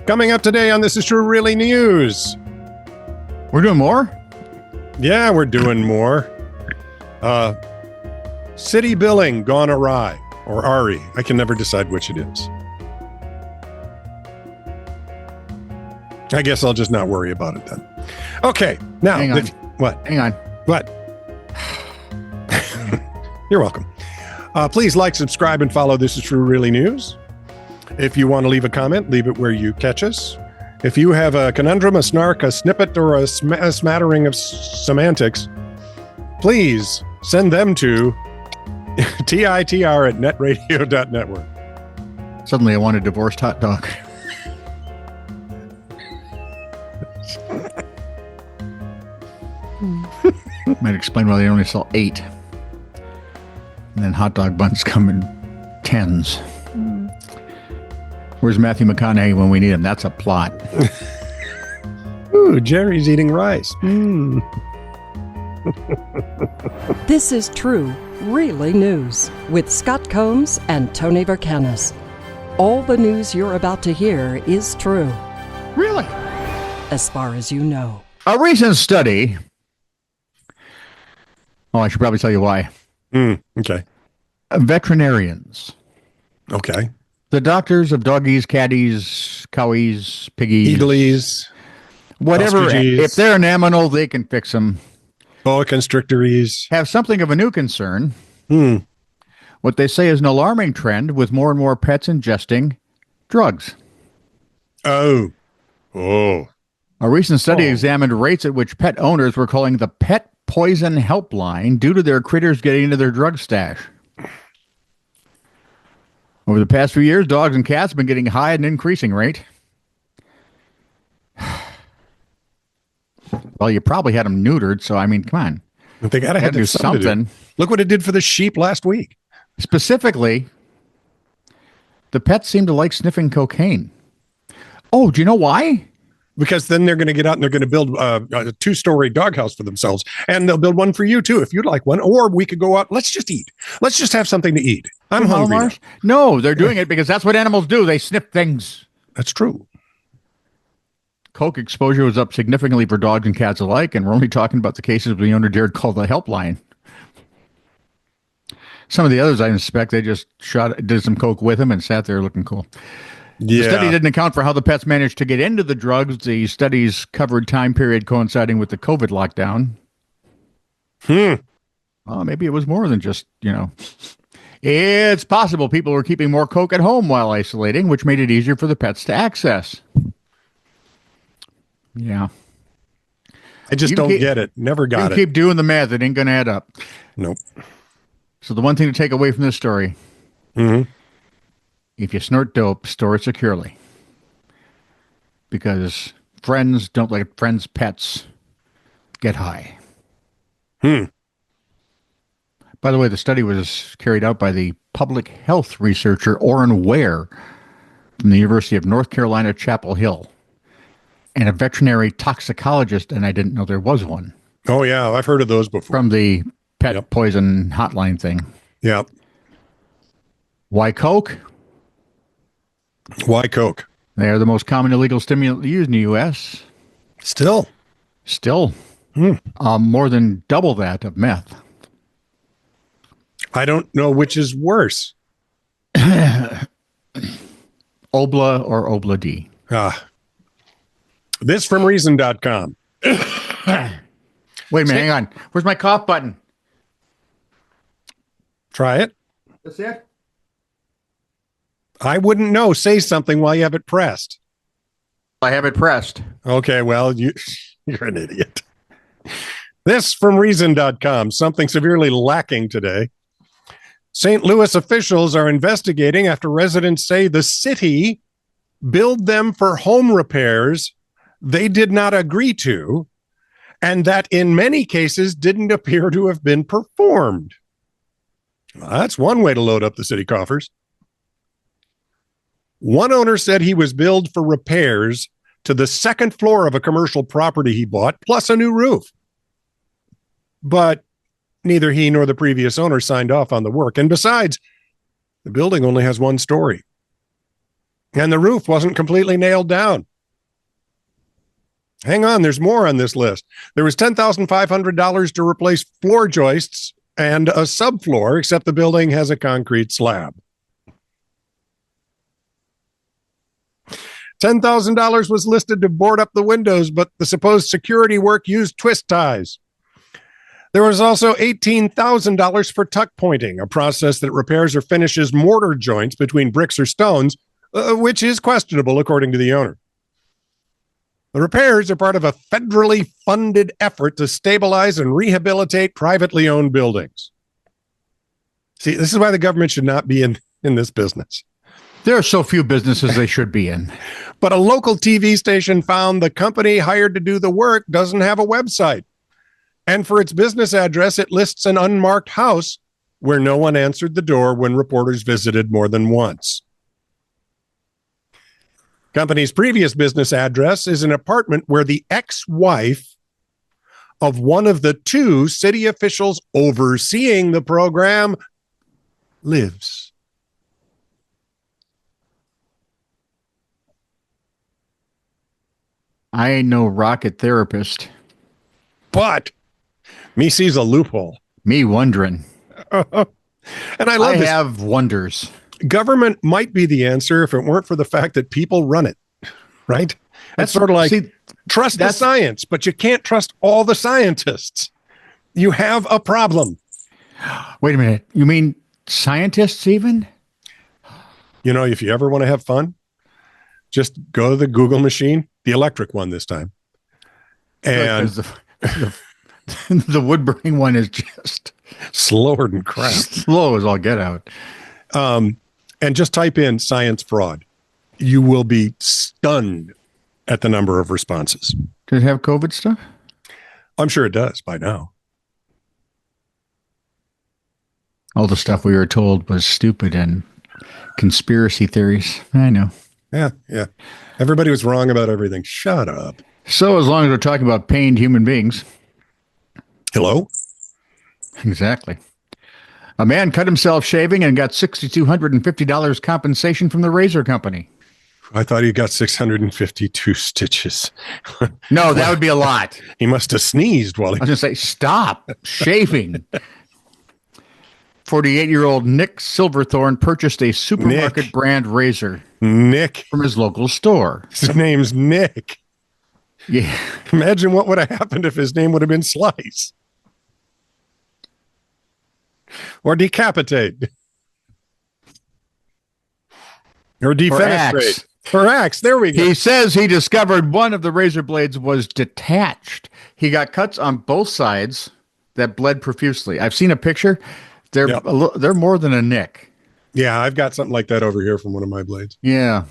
Coming up today on This Is True Really News. We're doing more? Yeah, we're doing more. City billing gone awry, or RE. I can never decide which it is. I guess I'll just not worry about it then. Okay, now. Hang on. What? Hang on. What? You're welcome. Please like, subscribe, and follow This Is True Really News. If you want to leave a comment, leave it where you catch us. If you have a conundrum, a snark, a snippet, or a smattering of semantics, please send them to TITR@netradio.network. Suddenly I want a divorced hot dog. Might explain why they only sell 8. And then hot dog buns come in 10s. Where's Matthew McConaughey when we need him? That's a plot. Ooh, Jerry's eating rice. This is True, Really News with Scott Combs and Tony Vercanis. All the news you're about to hear is true, Really? as far as you know. A recent study. Oh, I should probably tell you why. Okay. Veterinarians. Okay. The doctors of doggies, catties, cowies, piggies, Eagles, whatever. ostriches, If they're an animal, they can fix them. boa constrictories. Have something of a new concern. Hmm. What they say is an alarming trend with more and more pets ingesting drugs. Oh. A recent study examined rates at which pet owners were calling the pet poison helpline due to their critters getting into their drug stash. Over the past few years, dogs and cats have been getting high at an increasing rate. Well, you probably had them neutered, so I mean, come on. They got to do something. Look what it did for the sheep last week. Specifically, the pets seem to like sniffing cocaine. Oh, do you know why? Because then they're going to get out and they're going to build a 2-story doghouse for themselves. And they'll build one for you, too, if you'd like one. Or we could go out. Let's just eat. Let's just have something to eat. I'm hungry now. No, they're doing it because that's what animals do. They sniff things. That's true. Coke exposure was up significantly for dogs and cats alike, and we're only talking about the cases where the owner dared call the helpline. Some of the others, I suspect, they just did some Coke with him and sat there looking cool. Yeah. The study didn't account for how the pets managed to get into the drugs. The studies covered time period coinciding with the COVID lockdown. Maybe it was more than just, It's possible people were keeping more Coke at home while isolating, which made it easier for the pets to access. Yeah. I just don't get it. Never got it. Keep doing the math. It ain't going to add up. Nope. So the one thing to take away from this story, if you snort dope, store it securely. Because friends don't let friends' pets get high. By the way, the study was carried out by the public health researcher Orrin Ware from the University of North Carolina, Chapel Hill, and a veterinary toxicologist, and I didn't know there was one. Oh, yeah. I've heard of those before. From the pet poison hotline thing. Yeah. Why Coke? Why Coke? They are the most common illegal stimulant used in the U.S. Still. More than double that of meth. I don't know which is worse. Obla or Obla-D. This from Reason.com. Wait a minute, hang on. Where's my cough button? Try it. That's it? I wouldn't know. Say something while you have it pressed. I have it pressed. Okay, well, you're an idiot. This from Reason.com. Something severely lacking today. St. Louis officials are investigating after residents say the city billed them for home repairs they did not agree to, and that in many cases didn't appear to have been performed. Well, that's one way to load up the city coffers. One owner said he was billed for repairs to the second floor of a commercial property he bought, plus a new roof. But neither he nor the previous owner signed off on the work. And besides, the building only has one story. And the roof wasn't completely nailed down. Hang on, there's more on this list. There was $10,500 to replace floor joists and a subfloor, except the building has a concrete slab. $10,000 was listed to board up the windows, but the supposed security work used twist ties. There was also $18,000 for tuck pointing, a process that repairs or finishes mortar joints between bricks or stones, which is questionable according to the owner. The repairs are part of a federally funded effort to stabilize and rehabilitate privately owned buildings. See, this is why the government should not be in this business. There are so few businesses they should be in. But a local TV station found the company hired to do the work doesn't have a website. And for its business address, it lists an unmarked house where no one answered the door when reporters visited more than once. Company's previous business address is an apartment where the ex-wife of one of the two city officials overseeing the program lives. I ain't no rocket therapist. But me sees a loophole. Me wondering. And I love this. I have wonders. Government might be the answer if it weren't for the fact that people run it, right? That's sort of like, trust the science, but you can't trust all the scientists. You have a problem. Wait a minute. You mean scientists even? You know, if you ever want to have fun, just go to the Google machine, the electric one this time. And the wood burning one is just slower than crap. Slow as all get out. And just type in science fraud. You will be stunned at the number of responses. Does it have COVID stuff? I'm sure it does by now. All the stuff we were told was stupid and conspiracy theories. I know. Yeah. Everybody was wrong about everything. Shut up. So as long as we're talking about pained human beings. Hello? Exactly. A man cut himself shaving and got $6,250 compensation from the razor company. I thought he got 652 stitches. No, that would be a lot. He must have sneezed while he... I was going to say, stop shaving. 48-year-old Nick Silverthorne purchased a supermarket brand razor. Nick. From his local store. His name's Nick. Yeah. Imagine what would have happened if his name would have been Slice. Or Decapitate. Or Defenestrate. Or Axe. There we go. He says he discovered one of the razor blades was detached. He got cuts on both sides that bled profusely. I've seen a picture. They're more than a nick. Yeah, I've got something like that over here from one of my blades. Yeah.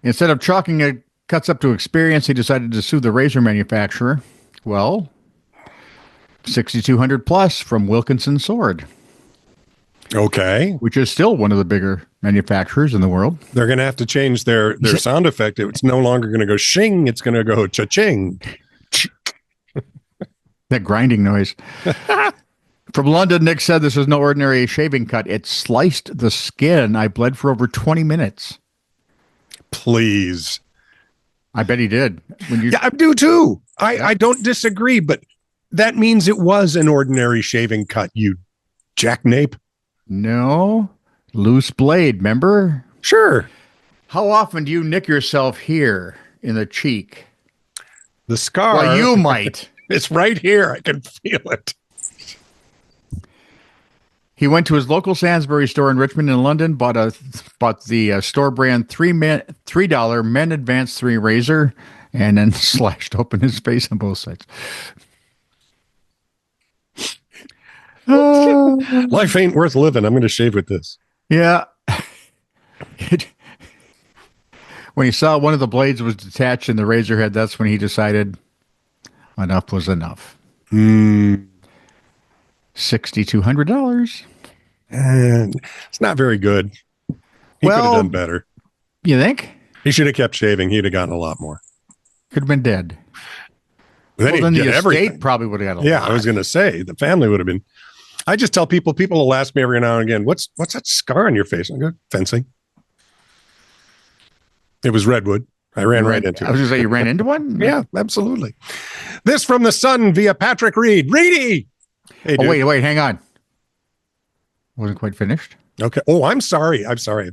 Instead of chalking it cuts up to experience, he decided to sue the razor manufacturer. Well, $6,200 plus from Wilkinson Sword. Okay. Which is still one of the bigger manufacturers in the world. They're going to have to change their sound effect. It's no longer going to go shing. It's going to go cha-ching. That grinding noise. From London, Nick said this was no ordinary shaving cut. It sliced the skin. I bled for over 20 minutes. Please. I bet he did. Yeah, I do too. I don't disagree, but that means it was an ordinary shaving cut, you jackknape. No. Loose blade, remember? Sure. How often do you nick yourself here in the cheek? The scar. Well, you might. It's right here. I can feel it. He went to his local Sainsbury store in Richmond in London, bought the store brand $3 Men Advanced 3 razor, and then slashed open his face on both sides. Life ain't worth living. I'm going to shave with this. Yeah. When he saw one of the blades was detached in the razor head, that's when he decided enough was enough. $6,200. And it's not very good. He could have done better. You think? He should have kept shaving. He'd have gotten a lot more. Could have been dead. Then the everything. estate probably would have got a lot. Yeah, I was going to say the family would have been. I just tell people will ask me every now and again, what's that scar on your face? I go, fencing. It was Redwood. I ran right into it. I was going to say, you ran into one? Yeah, absolutely. This from the Sun via Patrick Reed. Reedy! Hey, oh, wait, hang on. Wasn't quite finished. Okay. Oh, I'm sorry. Sorry.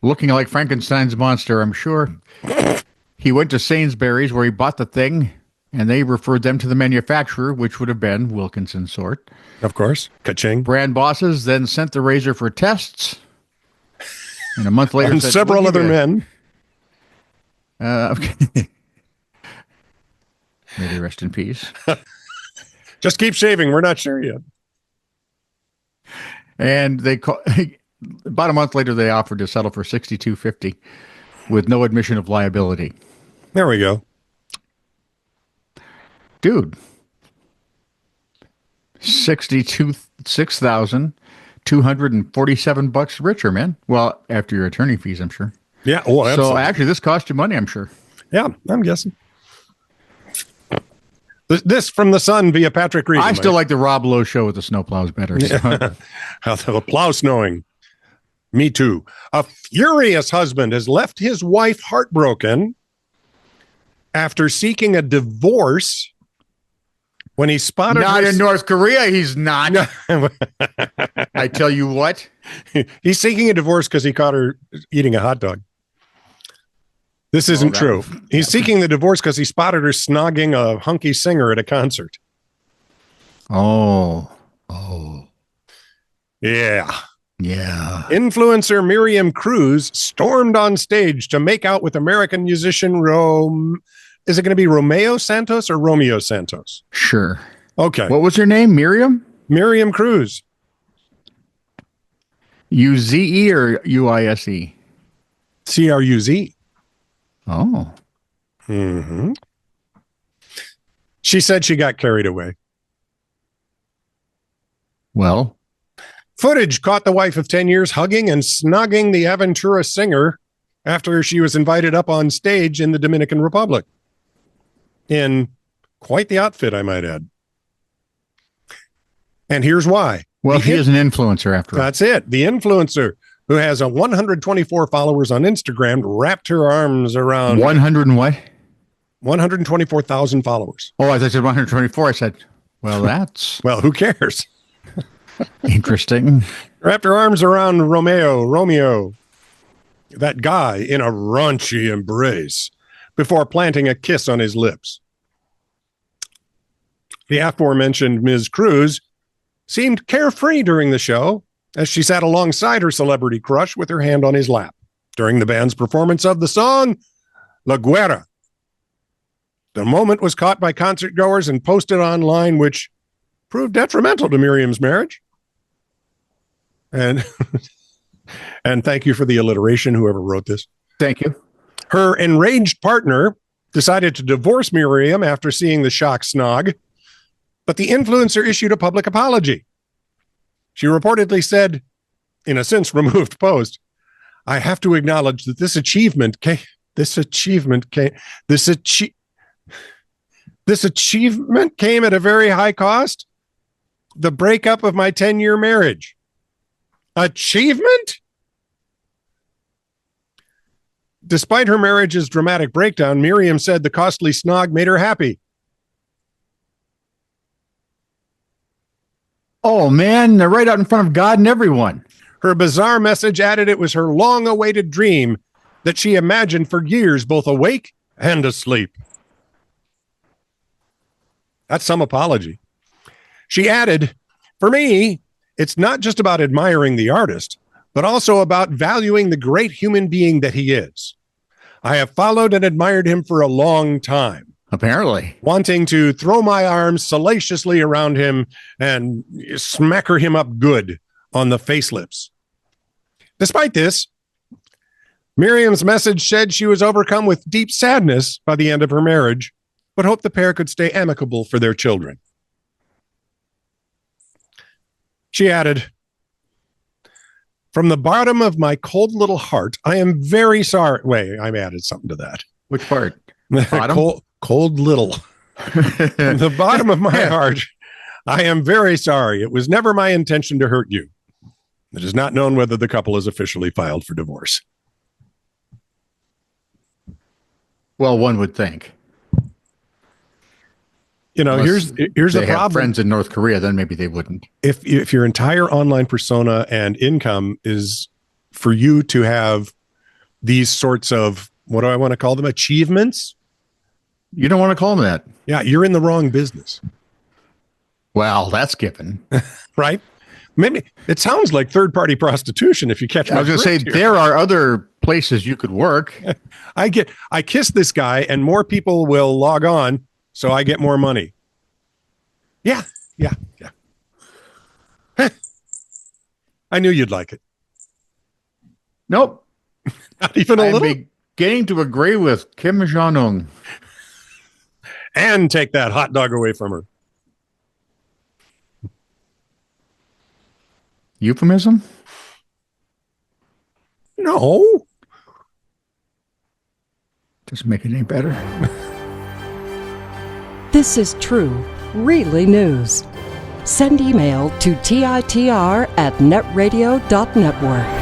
Looking like Frankenstein's monster, I'm sure. He went to Sainsbury's where he bought the thing, and they referred them to the manufacturer, which would have been Wilkinson Sort. Of course. Ka-ching. Brand bosses then sent the razor for tests. And a month later, and said, several other men. Okay. May they rest in peace. Just keep shaving. We're not sure yet. And about a month later, they offered to settle for $62.50 with no admission of liability. There we go. Dude. $6,247 richer, man. Well, after your attorney fees, I'm sure. Yeah. Oh, absolutely. So actually, this cost you money, I'm sure. Yeah, I'm guessing. This from the Sun via Patrick Reed. I still like the Rob Lowe show with the snowplows better. So. The plow snowing. Me too. A furious husband has left his wife heartbroken after seeking a divorce when he spotted not in North Korea, he's not. I tell you what. He's seeking a divorce because he caught her eating a hot dog. This isn't true. He's seeking the divorce because he spotted her snogging a hunky singer at a concert. Oh. Yeah. Yeah. Influencer Miriam Cruz stormed on stage to make out with American musician Is it going to be Romeo Santos or Romeo Santos? Sure. Okay. What was her name? Miriam? Miriam Cruz. U-Z-E or U-I-S-E? C-R-U-Z. Oh. Mm-hmm. She said she got carried away. Well. Footage caught the wife of 10 years hugging and snogging the Aventura singer after she was invited up on stage in the Dominican Republic. In quite the outfit, I might add. And here's why. Well, he is an influencer after all. That's it. The influencer who has 124 followers on Instagram wrapped her arms around 100 and what? 124,000 followers. Oh, as I said 124, I said, well, that's well, who cares? Interesting. Wrapped her arms around Romeo, that guy, in a raunchy embrace before planting a kiss on his lips. The aforementioned Ms. Cruz seemed carefree during the show as she sat alongside her celebrity crush with her hand on his lap during the band's performance of the song La Guerra. The moment was caught by concert goers and posted online, which proved detrimental to Miriam's marriage. And thank you for the alliteration, whoever wrote this. Thank you. Her enraged partner decided to divorce Miriam after seeing the shock snog, but the influencer issued a public apology. She reportedly said, in a since removed post, I have to acknowledge that this achievement came at a very high cost. The breakup of my 10-year marriage. Achievement? Despite her marriage's dramatic breakdown, Miriam said the costly snog made her happy. Oh, man, they're right out in front of God and everyone. Her bizarre message added it was her long-awaited dream that she imagined for years, both awake and asleep. That's some apology. She added, for me, it's not just about admiring the artist, but also about valuing the great human being that he is. I have followed and admired him for a long time. Apparently. Wanting to throw my arms salaciously around him and smacker him up good on the face lips. Despite this, Miriam's message said she was overcome with deep sadness by the end of her marriage, but hoped the pair could stay amicable for their children. She added, from the bottom of my cold little heart, I am very sorry. Wait, I added something to that. Which part? Bottom? cold little. From the bottom of my heart, I am very sorry. It was never my intention to hurt you. It is not known whether the couple is officially filed for divorce. Well, one would think. You know, Unless here's the they have problem. friends in North Korea, then maybe they wouldn't. If your entire online persona and income is for you to have these sorts of, what do I want to call them, achievements? You don't want to call them that. Yeah, you're in the wrong business. Well, that's given. Right? Maybe it sounds like third-party prostitution if you catch my I was going to say, drift here. there are other places you could work. I kiss this guy and more people will log on, so I get more money. Yeah. I knew you'd like it. Nope. Not even a I'm little. beginning to agree with Kim Jong-un. And take that hot dog away from her. Euphemism? No. Doesn't make it any better. This is true, really news. Send email to TITR@netradio.network.